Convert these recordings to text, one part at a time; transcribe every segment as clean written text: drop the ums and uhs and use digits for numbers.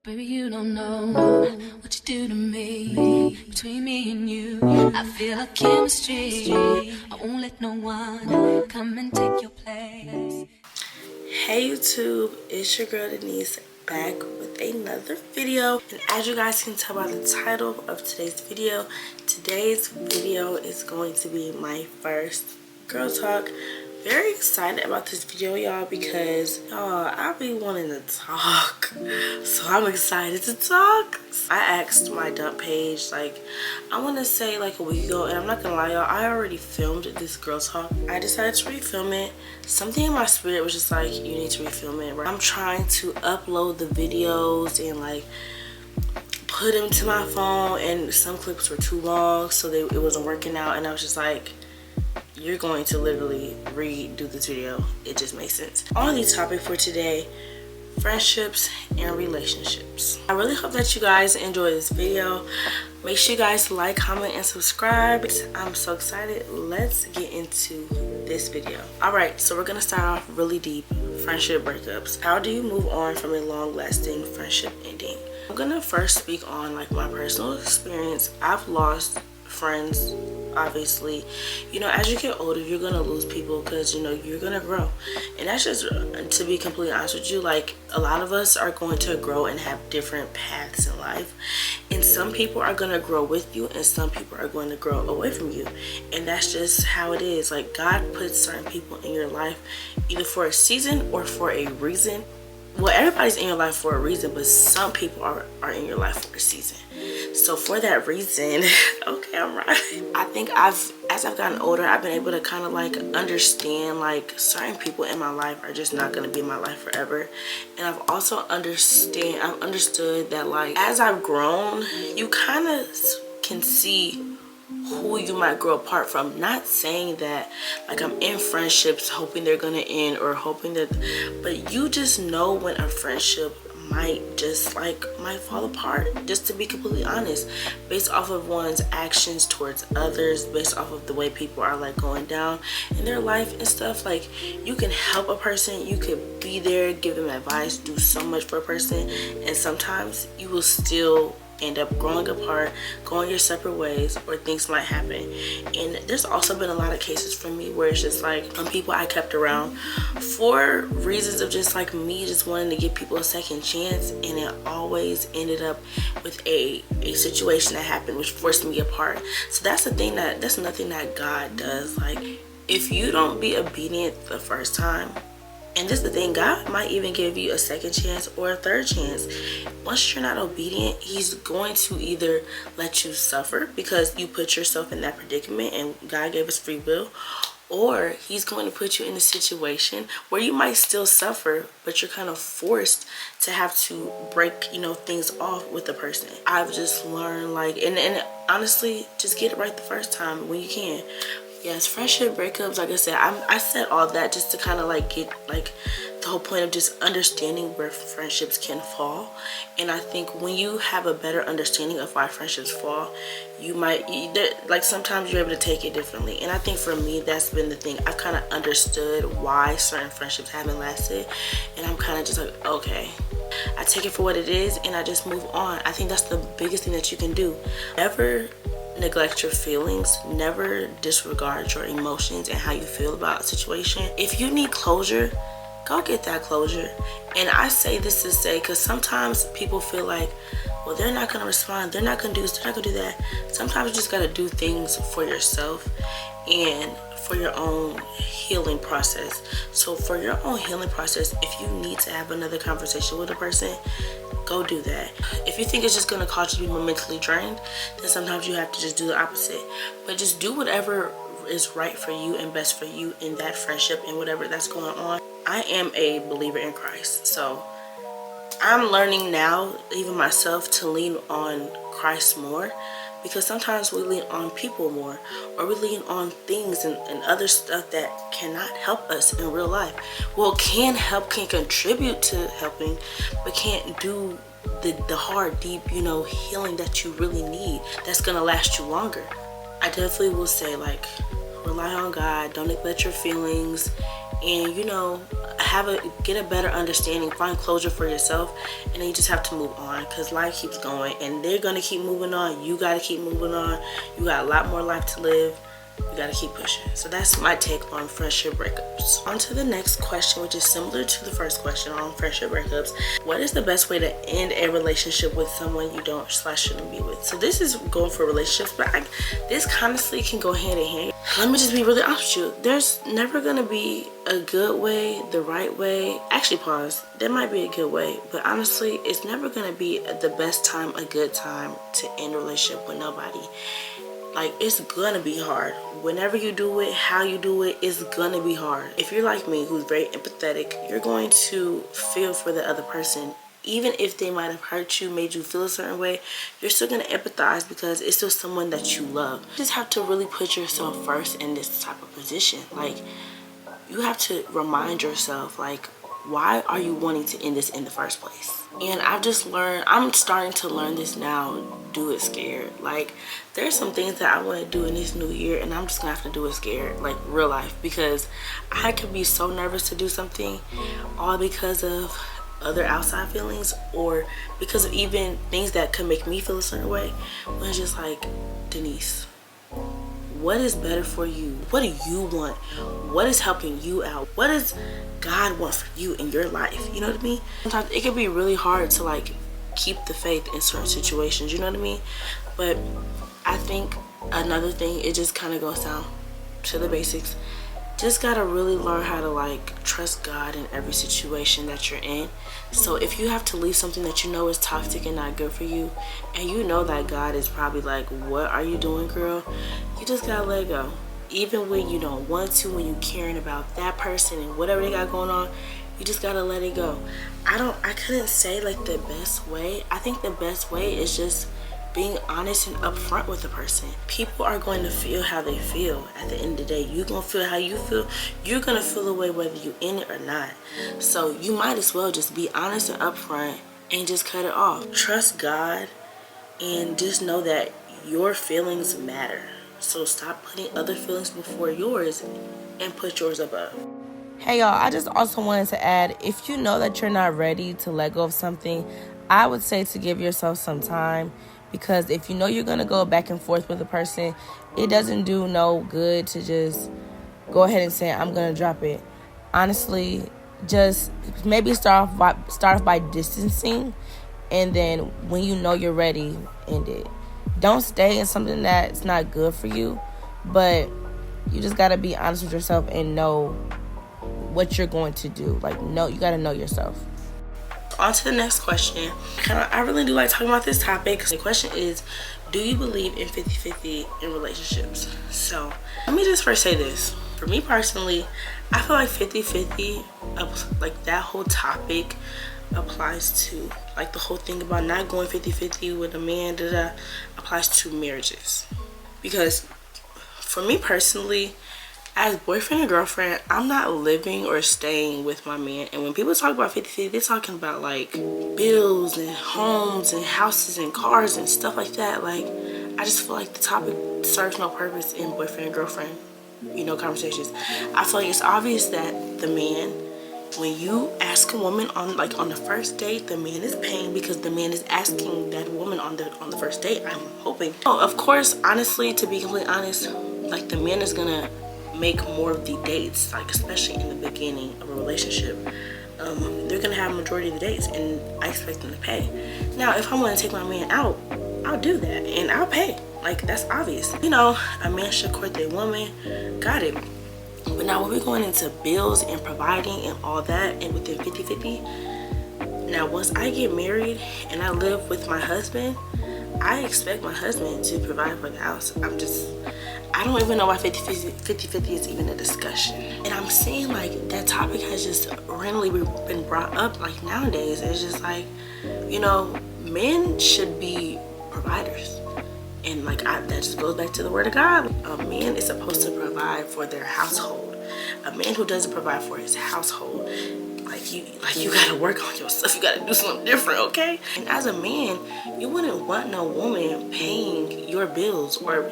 Baby, you don't know what you do to me. Between me and you, I feel a chemistry. I won't let no one come and take your place. Hey YouTube, it's your girl Denise back with another video. And as you guys can tell by the title of today's video is going to be my first girl talk. Very excited about this video, y'all, because I be wanting to talk, so I'm excited to talk. I asked my dump page, like, I want to say like a week ago, and I'm not gonna lie, y'all, I already filmed this girl talk. I decided to refilm it. Something in my spirit was just like, you need to refilm it. I'm trying to upload the videos and like put them to my phone, and some clips were too long, so it wasn't working out, and I was just like, you're going to literally redo this video. It just makes sense. On the topic for today, friendships and relationships. I really hope that you guys enjoy this video. Make sure you guys like, comment, and subscribe. I'm so excited. Let's get into this video. All right, so we're gonna start off really deep. Friendship breakups. How do you move on from a long-lasting friendship ending? I'm gonna first speak on like my personal experience. I've lost friends, obviously. You know, as you get older, you're gonna lose people because, you know, you're gonna grow. And that's just, to be completely honest with you, like, a lot of us are going to grow and have different paths in life, and some people are gonna grow with you and some people are going to grow away from you, and that's just how it is. Like, God puts certain people in your life either for a season or for a reason. Well, everybody's in your life for a reason, but some people are in your life for a season. So for that reason, okay, I'm right. I think as I've gotten older, I've been able to kind of like understand like certain people in my life are just not going to be in my life forever. And I've also understood that like as I've grown, you kind of can see who you might grow apart from. Not saying that like I'm in friendships hoping they're gonna end or hoping that, but you just know when a friendship might fall apart, just to be completely honest, based off of one's actions towards others, based off of the way people are like going down in their life and stuff. Like, you can help a person, you could be there, give them advice, do so much for a person, and sometimes you will still end up growing apart, going your separate ways, or things might happen. And there's also been a lot of cases for me where it's just like some people I kept around for reasons of just like me just wanting to give people a second chance, and it always ended up with a situation that happened which forced me apart. So that's nothing that God does. Like, if you don't be obedient the first time, and this is the thing, God might even give you a second chance or a third chance. Once you're not obedient, he's going to either let you suffer because you put yourself in that predicament and God gave us free will, or he's going to put you in a situation where you might still suffer, but you're kind of forced to have to break, you know, things off with the person. I've just learned like, and honestly, just get it right the first time when you can. Yes, friendship breakups, like I said, I said all that just to kind of like get like the whole point of just understanding where friendships can fall. And I think when you have a better understanding of why friendships fall, you might, like, sometimes you're able to take it differently. And I think for me, that's been the thing. I've kind of understood why certain friendships haven't lasted, and I'm kind of just like, okay, I take it for what it is and I just move on. I think that's the biggest thing that you can do. Never neglect your feelings, never disregard your emotions and how you feel about a situation. If you need closure, go get that closure. And I say this to say, because sometimes people feel like, well, they're not going to respond, they're not going to do this, they're not going to do that. Sometimes you just got to do things for yourself and for your own healing process. So for your own healing process, if you need to have another conversation with a person, go do that. If you think it's just going to cause you to be more mentally drained, then sometimes you have to just do the opposite. But just do whatever is right for you and best for you in that friendship and whatever that's going on. I am a believer in Christ, so I'm learning now, even myself, to lean on Christ more, because sometimes we lean on people more, or we lean on things and other stuff that cannot help us in real life. Well, can help, can contribute to helping, but can't do the hard, deep, you know, healing that you really need, that's gonna last you longer. I definitely will say, like, rely on God, don't neglect your feelings, and, you know, get a better understanding, find closure for yourself, and then you just have to move on, because life keeps going and they're gonna keep moving on. You gotta keep moving on. You got a lot more life to live. You gotta keep pushing. So that's my take on friendship breakups. On to the next question, which is similar to the first question on friendship breakups. What is the best way to end a relationship with someone you don't / shouldn't be with? So this is going for relationships, but this honestly can go hand in hand. Let me just be really honest with you. There's never gonna be a good way, the right way. Actually, pause. There might be a good way, but honestly, it's never gonna be the best time, a good time to end a relationship with nobody. Like, it's gonna be hard. Whenever you do it, how you do it, it's gonna be hard. If you're like me, who's very empathetic, you're going to feel for the other person. Even if they might have hurt you, made you feel a certain way, you're still gonna empathize because it's still someone that you love. You just have to really put yourself first in this type of position. Like, you have to remind yourself, like, why are you wanting to end this in the first place? And I've just learned, I'm starting to learn this now, do it scared. Like, there's some things that I want to do in this new year, and I'm just gonna have to do it scared, like real life, because I could be so nervous to do something, all because of other outside feelings, or because of even things that could make me feel a certain way. When it's just like, Denise, what is better for you? What do you want? What is helping you out? What does God want for you in your life? You know what I mean? Sometimes it can be really hard to like keep the faith in certain situations, you know what I mean? But I think another thing, it just kind of goes down to the basics. Just gotta really learn how to like trust God in every situation that you're in. So if you have to leave something that you know is toxic and not good for you, and you know that God is probably like, what are you doing, girl? You just gotta let it go. Even when you don't want to, when you're caring about that person and whatever they got going on, you just gotta let it go. I couldn't say like the best way. I think the best way is just being honest and upfront with the person. People are going to feel how they feel. At the end of the day, you're gonna feel how you feel. You're gonna feel the way whether you're in it or not. So you might as well just be honest and upfront and just cut it off. Trust God and just know that your feelings matter. So stop putting other feelings before yours and put yours above. Hey y'all, I just also wanted to add, if you know that you're not ready to let go of something, I would say to give yourself some time. Because if you know you're going to go back and forth with a person, it doesn't do no good to just go ahead and say, I'm going to drop it. Honestly, just maybe start off by distancing. And then when you know you're ready, end it. Don't stay in something that's not good for you. But you just got to be honest with yourself and know what you're going to do. Like, no, you got to know yourself. On to the next question. I really do like talking about this topic. The question is, do you believe in 50-50 in relationships? So let me just first say this. For me personally, I feel like 50-50, like that whole topic applies to like the whole thing about not going 50-50 with a man, applies to marriages. Because for me personally, as boyfriend and girlfriend, I'm not living or staying with my man. And when people talk about 50-50, they're talking about like bills and homes and houses and cars and stuff like that. Like, I just feel like the topic serves no purpose in boyfriend and girlfriend, conversations. I feel like it's obvious that the man, when you ask a woman on the first date, the man is paying because the man is asking that woman on the first date, I'm hoping. Oh, of course, honestly, to be completely honest, like the man is gonna make more of the dates, like especially in the beginning of a relationship. They're gonna have a majority of the dates, and I expect them to pay. Now, if I want to take my man out, I'll do that, and I'll pay. Like, that's obvious. A man should court their woman. Got it. But now when we're going into bills and providing and all that, and within 50-50, now once I get married and I live with my husband, I expect my husband to provide for the house. I don't even know why 50-50 is even a discussion. And I'm seeing like that topic has just randomly been brought up like nowadays. It's just like, men should be providers. And like that just goes back to the word of God. A man is supposed to provide for their household. A man who doesn't provide for his household, you gotta work on yourself. You gotta do something different, okay? And as a man, you wouldn't want no woman paying your bills or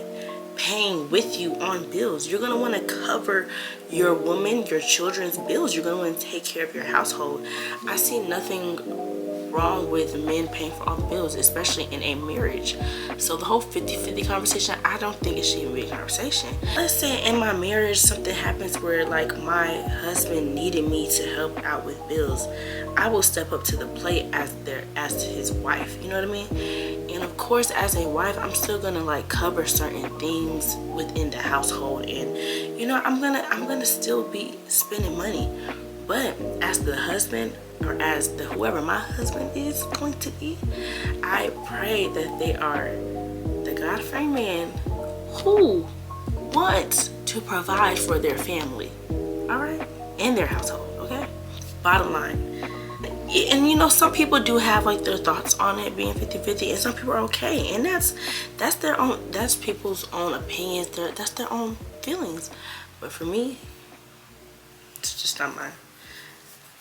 paying with you on bills. You're gonna want to cover your woman, your children's bills. You're gonna want to take care of your household. I see nothing wrong with men paying for all the bills, especially in a marriage. So the whole 50-50 conversation, I don't think it should even be a conversation. Let's say in my marriage something happens where like my husband needed me to help out with bills. I will step up to the plate as his wife, you know what I mean? And of course, as a wife, I'm still gonna like cover certain things within the household, and you know, I'm gonna still be spending money. But as the husband, or as the whoever my husband is going to be, I pray that they are the God-fearing man who wants to provide for their family, all right, and their household. Okay, bottom line. And you know, some people do have like their thoughts on it being 50-50, and some people are okay, and that's their own, that's people's own opinions, that's their own feelings. But for me, it's just not mine.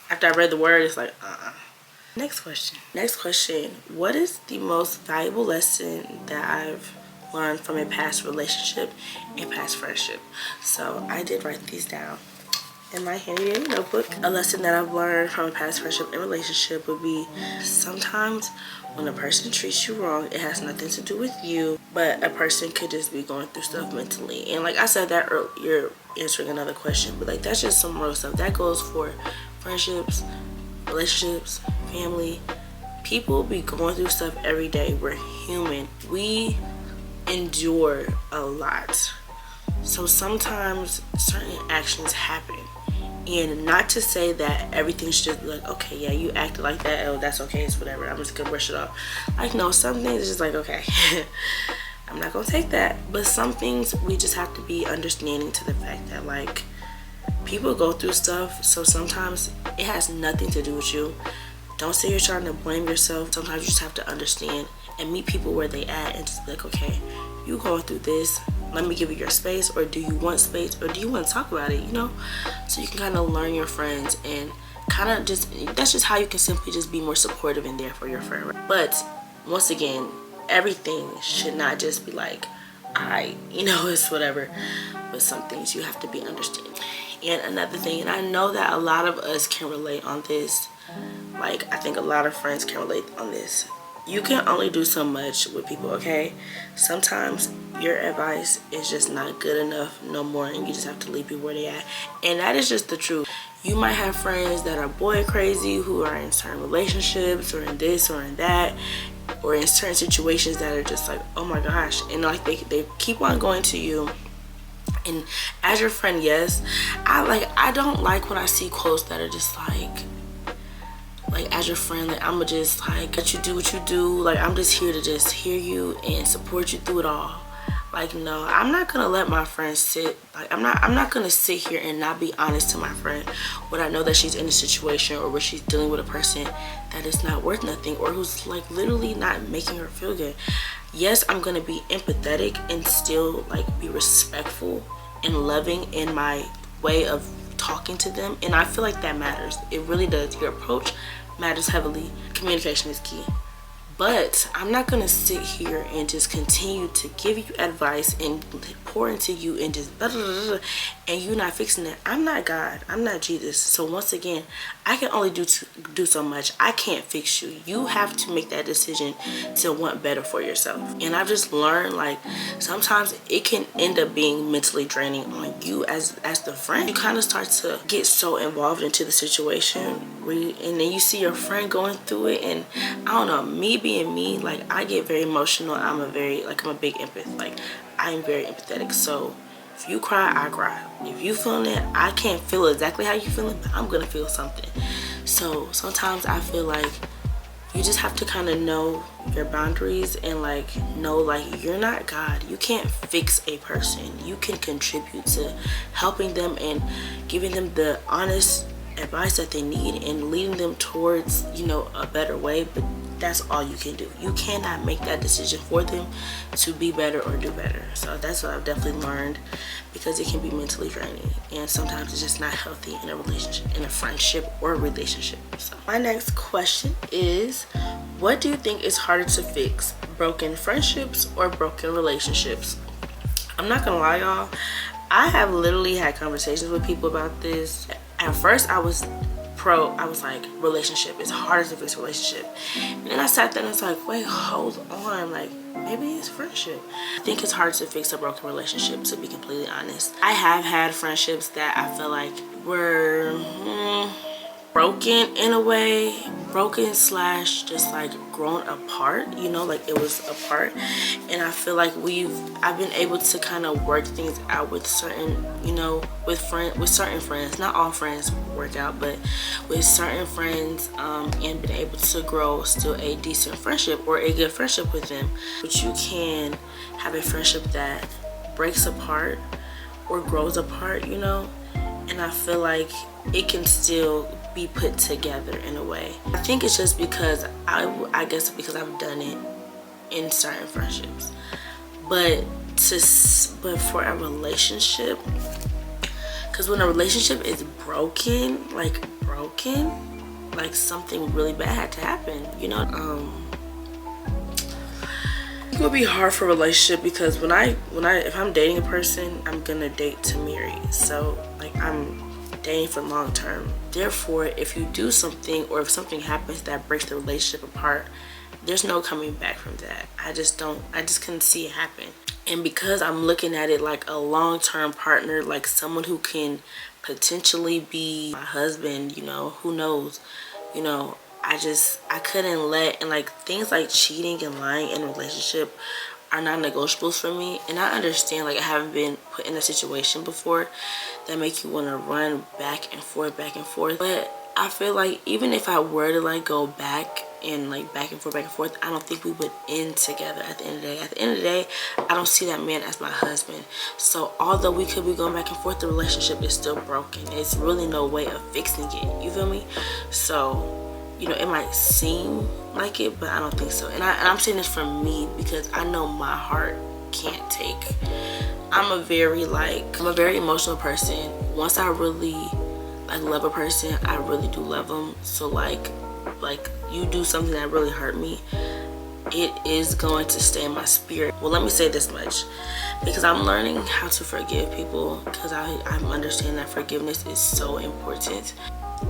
After I read the word, it's like, Next question. What is the most valuable lesson that I've learned from a past relationship and past friendship? So I did write these down in my handy dandy notebook. A lesson that I've learned from a past friendship and relationship would be, sometimes when a person treats you wrong, it has nothing to do with you, but a person could just be going through stuff mentally. And like I said that earlier, you're answering another question, but like that's just some real stuff. That goes for friendships, relationships, family. People be going through stuff every day. We're human. We endure a lot. So sometimes certain actions happen. And not to say that everything should just be like, okay, yeah, you acted like that, oh, that's okay, it's whatever, I'm just gonna brush it off. Like, no, some things is just like, okay, I'm not gonna take that. But some things we just have to be understanding to the fact that like, people go through stuff, so sometimes it has nothing to do with you. Don't say you're trying to blame yourself. Sometimes you just have to understand and meet people where they at and just be like, okay, you going through this, let me give you your space, or do you want space, or do you want to talk about it, you know? So you can kind of learn your friends and kind of just, that's just how you can simply just be more supportive and there for your friend. But once again, everything should not just be like, you know, it's whatever. But some things you have to be understanding. And another thing, and I know that a lot of us can relate on this, like I think a lot of friends can relate on this. You can only do so much with people, okay? Sometimes your advice is just not good enough no more, and you just have to leave people where they at. And that is just the truth. You might have friends that are boy crazy, who are in certain relationships or in this or in that, or in certain situations that are just like, oh my gosh, and like they keep on going to you. And as your friend, yes, I don't like when I see quotes that are just like as your friend, like I'ma just like let you do what you do, like I'm just here to just hear you and support you through it all. Like, no, I'm not gonna let my friend sit, like I'm not gonna sit here and not be honest to my friend when I know that she's in a situation or where she's dealing with a person that is not worth nothing, or who's like literally not making her feel good. Yes, I'm gonna be empathetic and still like be respectful and loving in my way of talking to them, and I feel like that matters. It really does. Your approach matters heavily. Communication is key. But I'm not gonna sit here and just continue to give you advice and pour into you and just blah, blah, blah, blah, and you not fixing it. I'm not God. I'm not Jesus. So once again, I can only do so much. I can't fix you. You have to make that decision to want better for yourself. And I've just learned, like, sometimes it can end up being mentally draining on you as the friend. You kind of start to get so involved into the situation, and then you see your friend going through it, and I don't know, me being me, like I get very emotional. I'm a big empath. Like I'm very empathetic. So if you cry, I cry. If you feeling it, I can't feel exactly how you feeling, but I'm gonna feel something. So sometimes I feel like you just have to kind of know your boundaries and like know like you're not God. You can't fix a person. You can contribute to helping them and giving them the honest advice that they need and leading them towards, you know, a better way, but that's all you can do. You cannot make that decision for them to be better or do better. So that's what I've definitely learned, because it can be mentally draining, and sometimes it's just not healthy in a relationship, in a friendship or a relationship. So my next question is, what do you think is harder to fix, broken friendships or broken relationships? I'm not gonna lie, y'all, I have literally had conversations with people about this. At first I was like, relationship, it's harder to fix relationship. And then I sat there and it's like, wait, hold on, like maybe it's friendship. I think it's hard to fix a broken relationship, to be completely honest. I have had friendships that I feel like were broken in a way, broken slash just like grown apart, you know, like it was apart. And I feel like I've been able to kind of work things out with certain, you know, with certain friends. Not all friends work out, but with certain friends, and been able to grow still a decent friendship or a good friendship with them. But you can have a friendship that breaks apart or grows apart, you know. And I feel like it can still be put together in a way. I think it's just because I guess because I've done it in certain friendships. But for a relationship, because when a relationship is broken, like something really bad had to happen, you know. It would be hard for a relationship because if I'm dating a person, I'm gonna date to marry. So like I'm dating for long term. Therefore, if you do something or if something happens that breaks the relationship apart, there's no coming back from that. I just couldn't see it happen. And because I'm looking at it like a long-term partner, like someone who can potentially be my husband, you know, who knows, you know, I couldn't let, and like things like cheating and lying in a relationship are non-negotiables for me. And I understand, like I haven't been put in a situation before that make you want to run back and forth, but I feel like even if I were to like go back and like back and forth, I don't think we would end together at the end of the day. At the end of the day, I don't see that man as my husband. So although we could be going back and forth, the relationship is still broken. It's really no way of fixing it, you feel me? So, you know, it might seem like it, but I don't think so. And I'm saying this for me because I know my heart can't take. I'm a very emotional person. Once I really like love a person, I really do love them. So like you do something that really hurt me, it is going to stay in my spirit. Well, let me say this much, because I'm learning how to forgive people, because I'm understanding that forgiveness is so important.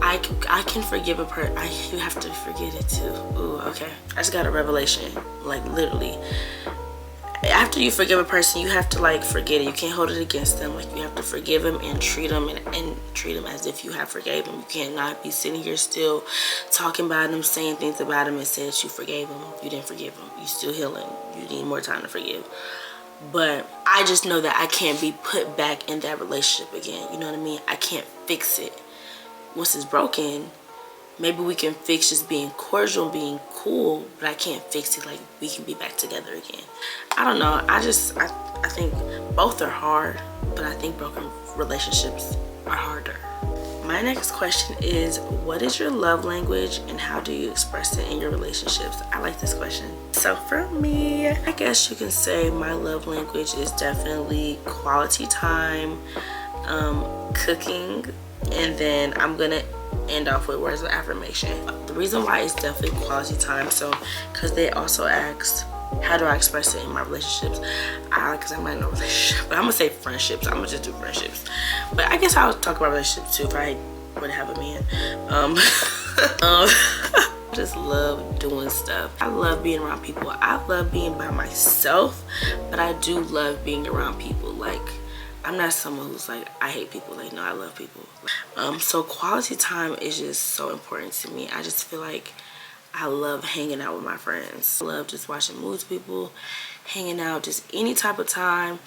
I can forgive a person. You have to forget it too. Ooh, okay. I just got a revelation. Like literally, after you forgive a person, you have to like forget it. You can't hold it against them. Like you have to forgive them and treat them and treat them as if you have forgave them. You cannot be sitting here still talking about them, saying things about them, and say that you forgave them. You didn't forgive them. You still healing. You need more time to forgive. But I just know that I can't be put back in that relationship again. You know what I mean? I can't fix it. Once it's broken, maybe we can fix just being cordial, being cool, but I can't fix it like we can be back together again. I don't know. I think both are hard, but I think broken relationships are harder. My next question is, what is your love language and how do you express it in your relationships? I like this question. So for me, I guess you can say my love language is definitely quality time, cooking, and then I'm gonna end off with words of affirmation. The reason why it's definitely quality time, so because they also asked how do I express it in my relationships, because I'm not in a relationship, but I'm gonna say friendships. I'm gonna just do friendships, but I guess I'll talk about relationships too if I would have a man. I just love doing stuff. I love being around people. I love being by myself, but I do love being around people. Like, I'm not someone who's like, I hate people. Like, no, I love people. So quality time is just so important to me. I just feel like I love hanging out with my friends. I love just watching movies with people, hanging out, just any type of time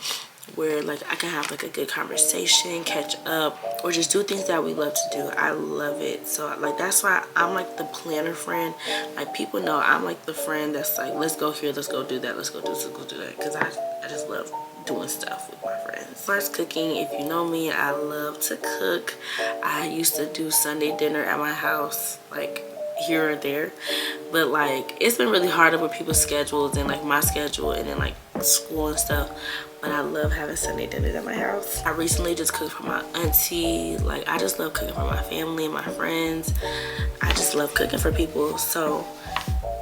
where like I can have like a good conversation, catch up, or just do things that we love to do. I love it. So like that's why I'm like the planner friend. Like people know I'm like the friend that's like, let's go here, let's go do that, let's go do that, because I just love doing stuff with my friends. First, cooking. If you know me, I love to cook. I used to do Sunday dinner at my house, like here or there, but like it's been really hard with people's schedules and like my schedule and then like school and stuff, but I love having Sunday dinners at my house. I recently just cooked for my auntie. Like I just love cooking for my family and my friends. I just love cooking for people. So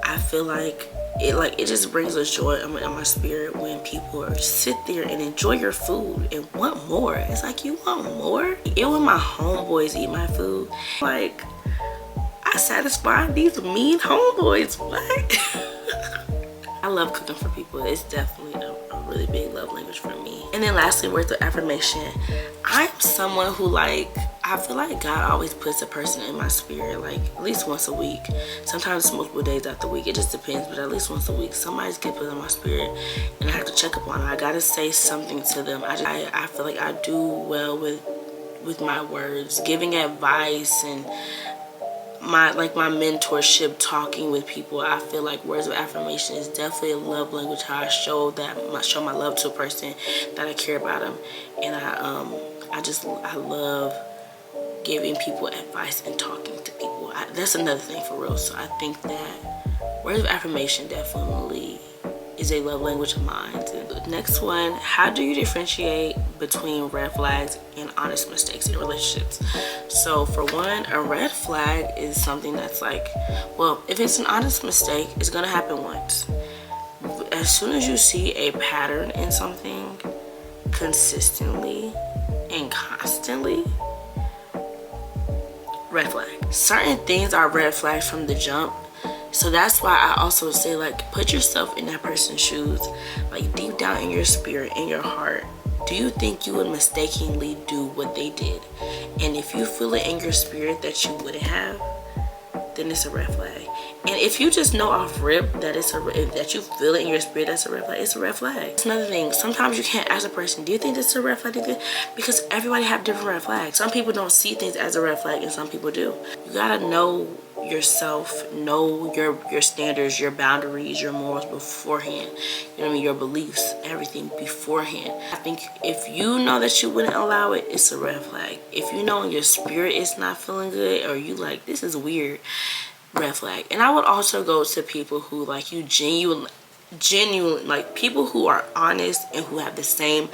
I feel like it just brings a joy in my spirit when people sit there and enjoy your food and want more. It's like, you want more? Even when my homeboys eat my food, like, I satisfy these mean homeboys. What? I love cooking for people. It's definitely a really big love language for me. And then lastly, words of affirmation. I'm someone who, like, I feel like God always puts a person in my spirit, like, at least once a week. Sometimes it's multiple days out the week. It just depends, but at least once a week, somebody's get put in my spirit, and I have to check up on them. I gotta say something to them. I feel like I do well with my words, giving advice, and my mentorship, talking with people. I feel like words of affirmation is definitely a love language, how I show my love to a person, that I care about them. And I love giving people advice and talking to people. That's another thing for real. So I think that words of affirmation definitely is a love language of mine. The next one, how do you differentiate between red flags and honest mistakes in relationships? So for one, a red flag is something that's like, well, if it's an honest mistake, it's gonna happen once. As soon as you see a pattern in something consistently and constantly, red flag. Certain things are red flags from the jump. So that's why I also say, like, put yourself in that person's shoes. Like, deep down in your spirit, in your heart, do you think you would mistakenly do what they did? And if you feel it in your spirit that you wouldn't have, then it's a red flag. And if you just know off rip that that you feel it in your spirit that's a red flag, it's a red flag. It's another thing. Sometimes you can't ask a person, do you think this is a red flag? Because everybody have different red flags. Some people don't see things as a red flag, and some people do. You gotta know yourself, know your standards, your boundaries, your morals beforehand. You know what I mean? Your beliefs, everything beforehand. I think if you know that you wouldn't allow it, it's a red flag. If you know in your spirit it's not feeling good, or you like, this is weird, red flag. And I would also go to people who, like, you genuinely, like, people who are honest and who have the same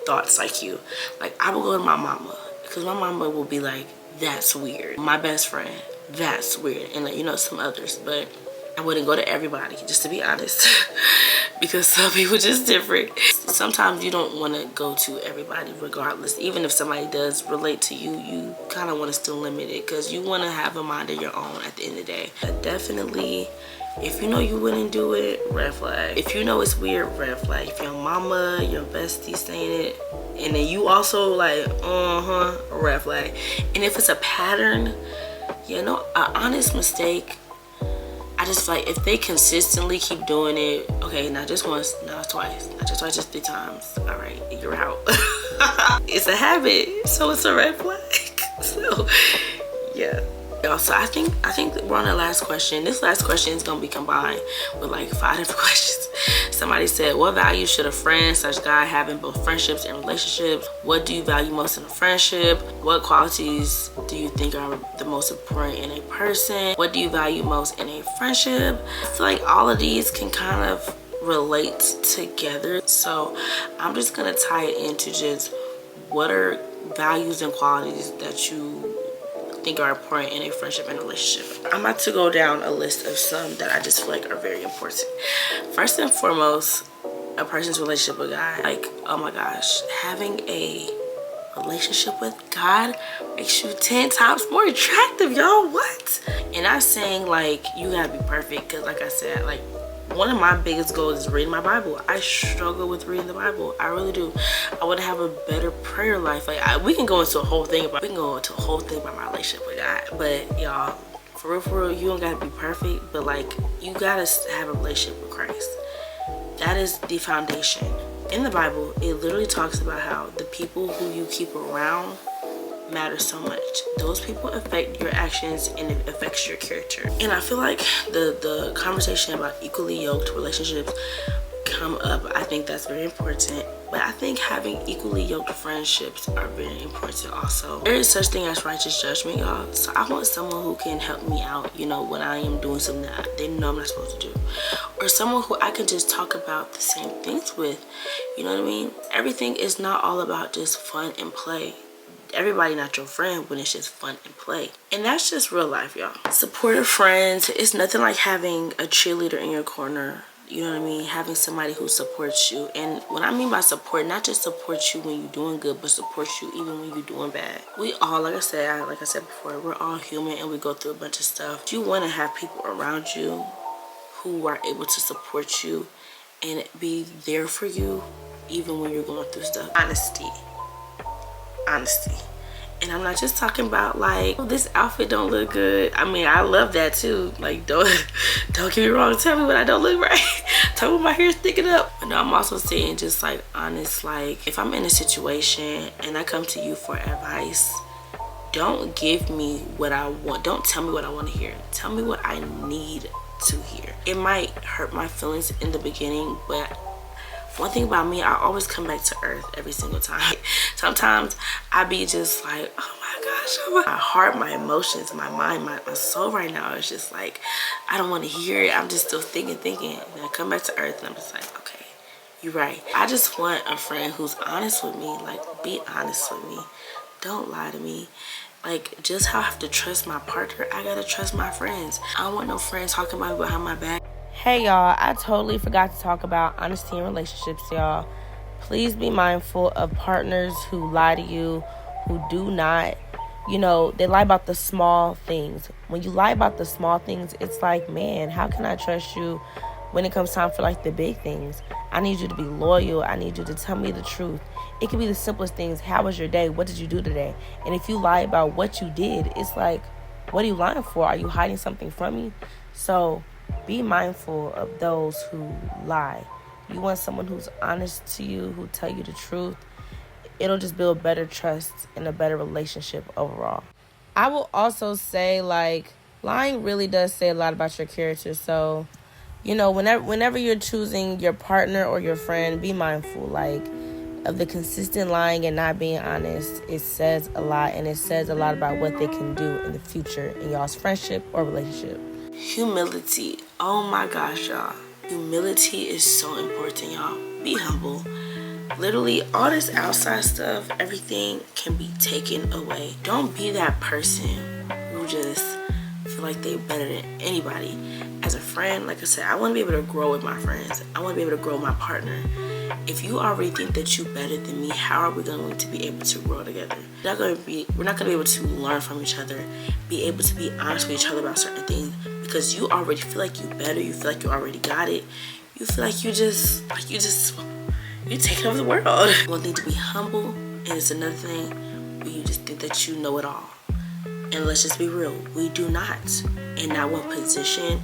thoughts like you. Like, I will go to my mama, because my mama will be like, that's weird. My best friend, that's weird. And, like, you know, some others. But I wouldn't go to everybody, just to be honest, because some people just different. Sometimes you don't want to go to everybody regardless. Even if somebody does relate to you, you kind of want to still limit it, because you want to have a mind of your own at the end of the day. But definitely, if you know you wouldn't do it, red flag. If you know it's weird, red flag. If your mama, your bestie saying it, and then you also like, red flag. And if it's a pattern, you know, an honest mistake, I just feel like if they consistently keep doing it, okay, not just once, not twice, not just twice, just 3 times, all right, you're out. It's a habit, so it's a red flag. So, yeah. So I think we're on the last question. This last question is gonna be combined with like 5 different questions. Somebody said, what value should a friend / guy have in both friendships and relationships? What do you value most in a friendship? What qualities do you think are the most important in a person? What do you value most in a friendship? I feel like all of these can kind of relate together. So I'm just gonna tie it into just what are values and qualities that you think are important in a friendship and relationship. I'm about to go down a list of some that I just feel like are very important. First and foremost, a person's relationship with God. Like, oh my gosh, having a relationship with God makes you 10 times more attractive, y'all. What? And not saying like you gotta be perfect, because like I said, like, one of my biggest goals is reading my Bible. I struggle with reading the Bible. I really do. I would have a better prayer life. Like, we can go into a whole thing about my relationship with God. But y'all, for real, you don't gotta be perfect. But like, you gotta have a relationship with Christ. That is the foundation. In the Bible, it literally talks about how the people who you keep around matter so much. Those people affect your actions and it affects your character. And I feel like the conversation about equally yoked relationships come up. I think that's very important. But I think having equally yoked friendships are very important also. There is such thing as righteous judgment, y'all. So I want someone who can help me out, you know, when I am doing something that they know I'm not supposed to do. Or someone who I can just talk about the same things with. You know what I mean? Everything is not all about just fun and play. everybody not your friend when it's just fun and play. And that's just real life, y'all. Supportive friends, it's nothing like having a cheerleader in your corner. You know what I mean? Having somebody who supports you. And what I mean by support, not just supports you when you're doing good, but supports you even when you're doing bad. We all, like I said before, we're all human and we go through a bunch of stuff. You want to have people around you who are able to support you and be there for you even when you're going through stuff. Honesty. And I'm not just talking about like, oh, this outfit don't look good. I mean, I love that too. Like, don't get me wrong, tell me when I don't look right. Tell me when my hair's sticking up. But no, I'm also saying just like honest, like if I'm in a situation and I come to you for advice, don't give me what I want. Don't tell me what I want to hear. Tell me what I need to hear. It might hurt my feelings in the beginning, but one thing about me, I always come back to earth every single time. Sometimes I be just like, oh my gosh, my heart, my emotions, my mind, my soul right now is just like, I don't want to hear it. I'm just still thinking. And I come back to earth and I'm just like, okay, you're right. I just want a friend who's honest with me. Like, be honest with me. Don't lie to me. Like, just how I have to trust my partner, I gotta trust my friends. I don't want no friends talking about me behind my back. Hey y'all, I totally forgot to talk about honesty in relationships, y'all. Please be mindful of partners who lie to you, who do not, they lie about the small things. When you lie about the small things, it's like, man, how can I trust you when it comes time for like the big things? I need you to be loyal. I need you to tell me the truth. It can be the simplest things. How was your day? What did you do today? And if you lie about what you did, it's like, what are you lying for? Are you hiding something from me? So be mindful of those who lie. You want someone who's honest to you, who tell you the truth. It'll just build better trust and a better relationship overall. I will also say, like, lying really does say a lot about your character. So, whenever you're choosing your partner or your friend, be mindful, like, of the consistent lying and not being honest. It says a lot, and it says a lot about what they can do in the future in y'all's friendship or relationship. Humility. Oh my gosh, y'all. Humility is so important, y'all. Be humble. Literally, all this outside stuff, everything can be taken away. Don't be that person who just feel like they're better than anybody. As a friend, like I said, I want to be able to grow with my friends. I want to be able to grow with my partner. If you already think that you're better than me, how are we going to be able to grow together? We're not going to be able to learn from each other, be able to be honest with each other about certain things, because you already feel like you're better. You feel like you already got it. You feel like you're taking over the world. One thing to be humble, and it's another thing where you just think that you know it all. And let's just be real, we do not. In not one position,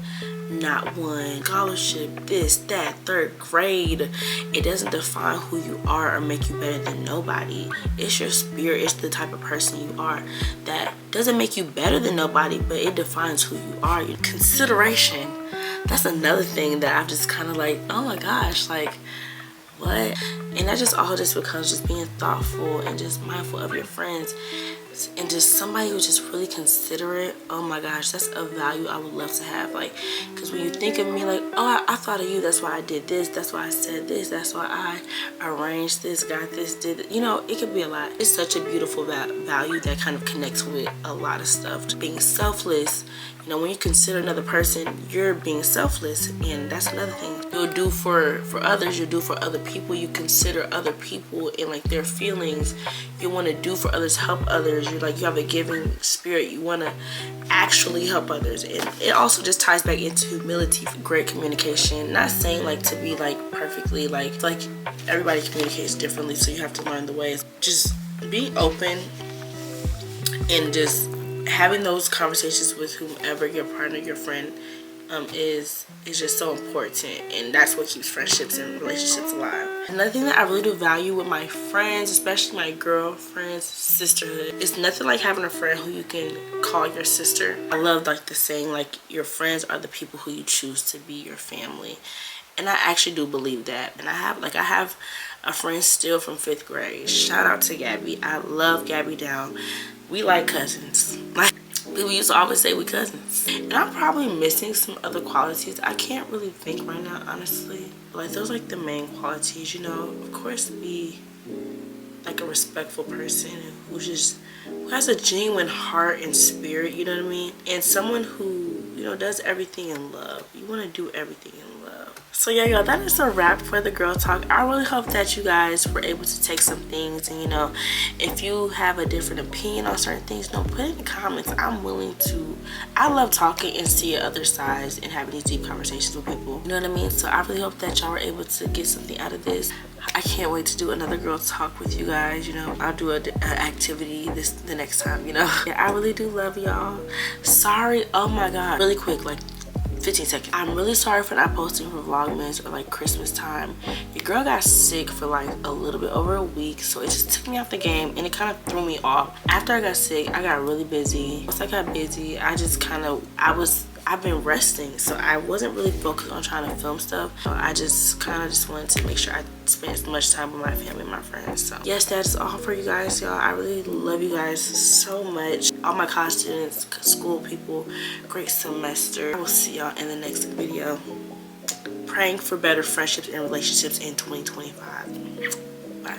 not one scholarship, this, that, third grade. It doesn't define who you are or make you better than nobody. It's your spirit. It's the type of person you are. That doesn't make you better than nobody, but it defines who you are. Your consideration. That's another thing that I've just kind of like, oh my gosh, like, what? And that just all just becomes just being thoughtful and just mindful of your friends. And just somebody who's just really considerate. Oh my gosh, that's a value I would love to have. Like, because when you think of me, like, oh, I thought of you, that's why I did this, that's why I said this, that's why I arranged this, got this, did it. It could be a lot. It's such a beautiful value that kind of connects with a lot of stuff. Being selfless, when you consider another person, you're being selfless. And that's another thing you'll do for others. You'll do for other people. You consider other people and like their feelings. You want to do for others, help others. You have a giving spirit. You want to actually help others. And it also just ties back into humility, great communication. Not saying like to be like perfectly like everybody communicates differently, so you have to learn the ways. Just be open and just having those conversations with whomever your partner, your friend is just so important, and that's what keeps friendships and relationships alive. Another thing that I really do value with my friends, especially my girlfriends, sisterhood, is nothing like having a friend who you can call your sister. I love like the saying, like, your friends are the people who you choose to be your family, and I actually do believe that. And I have a friend still from 5th grade. Shout out to Gabby. I love Gabby down. We like cousins. Like, people used to always say we cousins. And I'm probably missing some other qualities. I can't really think right now, honestly. But like, those are like the main qualities, Of course, be like a respectful person who has a genuine heart and spirit, you know what I mean? And someone who, you know, does everything in love. You want to do everything in love. So yeah, y'all, that is a wrap for the girl talk. I really hope that you guys were able to take some things, and you know, if you have a different opinion on certain things, you know, put it in the comments. I'm willing to, I love talking and seeing other sides and having these deep conversations with people, you know what I mean? So I really hope that y'all were able to get something out of this. I can't wait to do another girl talk with you guys. You know, I'll do an activity the next time, you know. Yeah, I really do love y'all. Sorry, oh my god, really quick, like 15 seconds. I'm really sorry for not posting for Vlogmas or like Christmas time. Your girl got sick for like a little bit over a week, so it just took me off the game and it kind of threw me off. After I got sick, I got really busy. Once I got busy, I've been resting, so I wasn't really focused on trying to film stuff. So I just wanted to make sure I spent as much time with my family and my friends. So yes, that's all for you guys, y'all. I really love you guys so much. All my college students, school people, great semester. I will see y'all in the next video. Praying for better friendships and relationships in 2025. Bye.